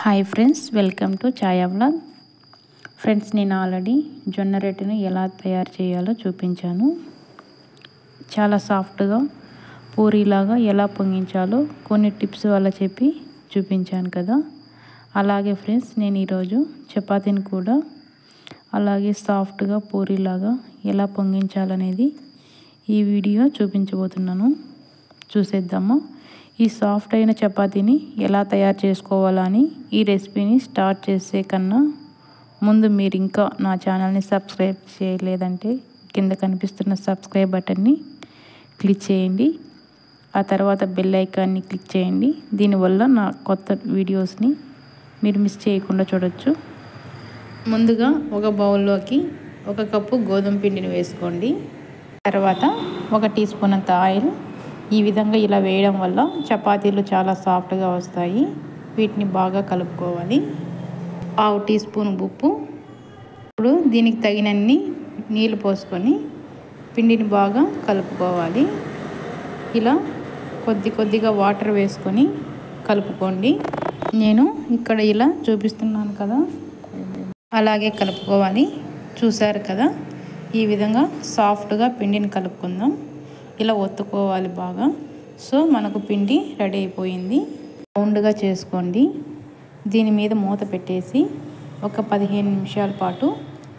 Hi friends, welcome to Chhaya vlog. Friends, నేను already జొన్న రొట్టెను ఎలా తయారు చేయాలో చూపించాను. చాలా సాఫ్ట్గా పూరీలాగా ఎలా పొంగించాలో కొన్ని టిప్స్ వల్ల చెప్పి చూపించాను కదా. అలాగే ఫ్రెండ్స్, నేను ఈరోజు చపాతీని కూడా అలాగే సాఫ్ట్గా పూరీలాగా ఎలా పొంగించాలనేది ఈ వీడియో చూపించబోతున్నాను. చూసేద్దామా. ఈ సాఫ్ట్ అయిన చపాతీని ఎలా తయారు చేసుకోవాలని ఈ రెసిపీని స్టార్ట్ చేసే కన్నా ముందు మీరు ఇంకా నా ఛానల్ని సబ్స్క్రైబ్ చేయలేదంటే కింద కనిపిస్తున్న సబ్స్క్రైబ్ బటన్ని క్లిక్ చేయండి. ఆ తర్వాత బెల్ ఐకాన్ని క్లిక్ చేయండి. దీనివల్ల నా కొత్త వీడియోస్ని మీరు మిస్ చేయకుండా చూడొచ్చు. ముందుగా ఒక బౌల్లోకి 1 కప్పు గోధుమ పిండిని వేసుకోండి. తర్వాత 1 టీ స్పూన్ అంత ఆయిల్. ఈ విధంగా ఇలా వేయడం వల్ల చపాతీలు చాలా సాఫ్ట్గా వస్తాయి. వీటిని బాగా కలుపుకోవాలి. 1/2 టీ స్పూన్ ఉప్పు. ఇప్పుడు దీనికి తగినన్ని నీళ్ళు పోసుకొని పిండిని బాగా కలుపుకోవాలి. ఇలా కొద్దిగా వాటర్ వేసుకొని కలుపుకోండి. నేను ఇక్కడ ఇలా చూపిస్తున్నాను కదా, అలాగే కలుపుకోవాలి. చూసారు కదా, ఈ విధంగా సాఫ్ట్గా పిండిని కలుపుకుందాం. ఇలా ఒత్తుకోవాలి బాగా. సో మనకు పిండి రెడీ అయిపోయింది. రౌండ్గా చేసుకోండి. దీని మీద మూత పెట్టేసి ఒక 15 నిమిషాల పాటు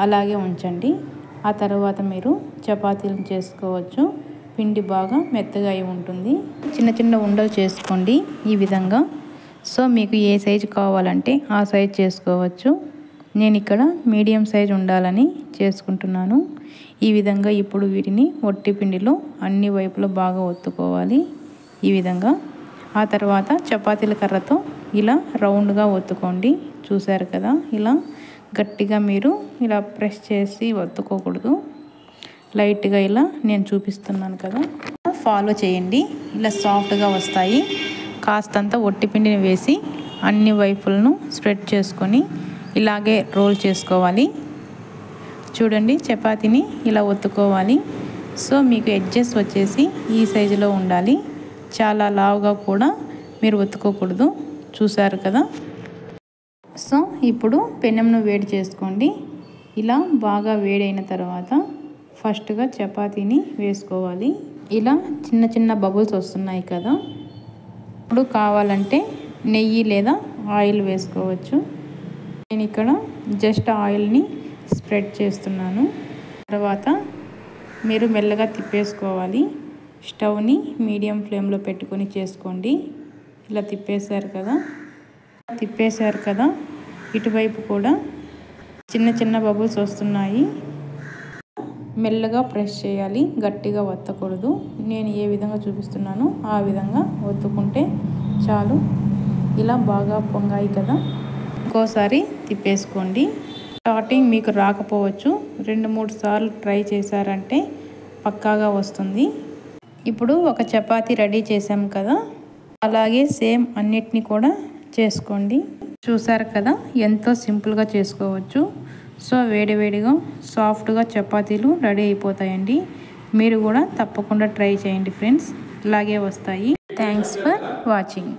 అలాగే ఉంచండి. ఆ తర్వాత మీరు చపాతీలను చేసుకోవచ్చు. పిండి బాగా మెత్తగా అయి ఉంటుంది. చిన్న ఉండలు చేసుకోండి ఈ విధంగా. సో మీకు ఏ సైజు కావాలంటే ఆ సైజు చేసుకోవచ్చు. నేను ఇక్కడ మీడియం సైజు ఉండాలని చేసుకుంటున్నాను. ఈ విధంగా ఇప్పుడు వీటిని వట్టి పిండిలో అన్ని వైపులో బాగా ఒత్తుకోవాలి ఈ విధంగా. ఆ తర్వాత చపాతీల కర్రతో ఇలా రౌండ్గా ఒత్తుకోండి. చూసారు కదా, ఇలా గట్టిగా మీరు ఇలా ప్రెస్ చేసి ఒత్తుకోకూడదు. లైట్గా ఇలా నేను చూపిస్తున్నాను కదా, ఫాలో చేయండి. ఇలా సాఫ్ట్గా వస్తాయి. కాస్తంత వట్టి పిండిని వేసి అన్ని వైపులను స్ప్రెడ్ చేసుకొని ఇలాగే రోల్ చేసుకోవాలి. చూడండి, చపాతీని ఇలా ఒత్తుకోవాలి. సో మీకు ఎడ్జెస్ వచ్చేసి ఈ సైజులో ఉండాలి. చాలా లావుగా కూడా మీరు ఒత్తుకోకూడదు. చూసారు కదా. సో ఇప్పుడు పెనంను వేడి చేసుకోండి. ఇలా బాగా వేడైన తర్వాత ఫస్ట్గా చపాతీని వేసుకోవాలి. ఇలా చిన్న బబుల్స్ వస్తున్నాయి కదా, ఇప్పుడు కావాలంటే నెయ్యి లేదా ఆయిల్ వేసుకోవచ్చు. నేను ఇక్కడ జస్ట్ ఆయిల్ని స్ప్రెడ్ చేస్తున్నాను. తర్వాత మీరు మెల్లగా తిప్పేసుకోవాలి. స్టవ్ని మీడియం ఫ్లేమ్లో పెట్టుకొని చేసుకోండి. ఇలా తిప్పేశారు కదా, ఇటువైపు కూడా చిన్న బబుల్స్ వస్తున్నాయి. మెల్లగా ప్రెస్ చేయాలి, గట్టిగా ఒత్తకూడదు. నేను ఏ విధంగా చూపిస్తున్నానో ఆ విధంగా ఒత్తుకుంటే చాలు. ఇలా బాగా పొంగాయి కదా. ఇంకోసారి తిప్పేసుకోండి. స్టార్టింగ్ మీకు రాకపోవచ్చు, 2-3 సార్లు ట్రై చేశారంటే పక్కాగా వస్తుంది. ఇప్పుడు ఒక చపాతీ రెడీ చేసాం కదా, అలాగే సేమ్ అన్నిటినీ కూడా చేసుకోండి. చూసారు కదా, ఎంతో సింపుల్గా చేసుకోవచ్చు. సో వేడిగా సాఫ్ట్గా చపాతీలు రెడీ అయిపోతాయండి. మీరు కూడా తప్పకుండా ట్రై చేయండి ఫ్రెండ్స్, ఇలాగే వస్తాయి. Thanks for watching.